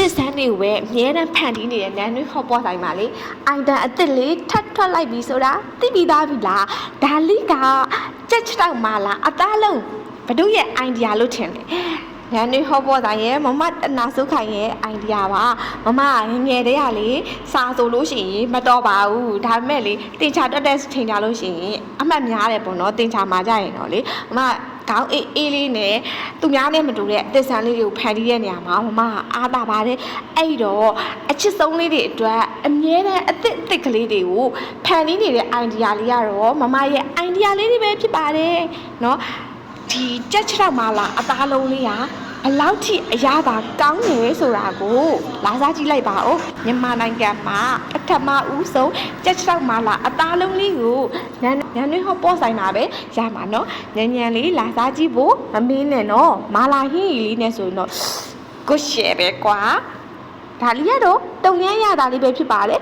စ်ဆန်းတွေဝဲအမြဲတမ်းဖန်တီးနေတဲ့နန်းတွေဟော့ပေါ်ဆိုင်မှာလေအိုင်တန်အစ်စ်လေးထပ်ထွက်လိုက်ပြီဆိုတာသိပြီးသားပြီလားဒါလိကကြက်ချတောက်မလားအသားလုံးဘတို့ရဲ့အိုင်ဒီယာလို့ထင်တယ်နန်းတွေဟော့ပေါ်ဆိုင်ရဲ့မမတနာစုခိုင်ရဲ့အိုင်ဒီယာပါမမငငယ်တည်းကလေစာဆိုလို့ရှိရင်မတော်ပါဘူးဒါပေမဲ့လေတင်ချတက်တဲ့ချိန်ကြလို့ရှိရင်အမှတ်များတယ်ပေါ့နော်တင်ချမှာကြရင်တော့လေမကောင်းအေးလေးနဲ့သူများနဲ့မတူတဲ့အသစ်ဆန်းလေးတွေကိုဖန်တီးတဲ့နေရာမှာမမအားတာပါတယ်အဲ့တော့အချစ်ဆုံးလေးတွေအတွက်အမြဲတမ်းအသစ်ကလေးတွေကိုဖန်တီးနေတဲ့ idea လေးကတော့မမရဲ့ idea လေးတွေပဲဖြစ်ပါတယ်เนาะဒီကြက်ချတော့မလားအသားလုံးလေးဟာဘလောက်ထိအရသာကောင်းတယ်ဆိုတာကိုလာစားကြည့်လိုက်ပါဦးမြန်မာနိုင်ငံမှာပထမဦးဆုံးကြက်ချတော့မလားအသားလုံးလေးကိုနန်းတွေဟောပေါ်ဆိုင်တာပဲရမှာเนาะညံလေးလာစားကြည့်ဖို့မမင်းနဲ့เนาะမာလာဟင်းလေးနဲ့ဆိုရင်တော့ကိုရှယ်ပဲကွာဒါလေးကတော့တုံရမ်းရတာလေးပဲဖြစ်ပါတယ်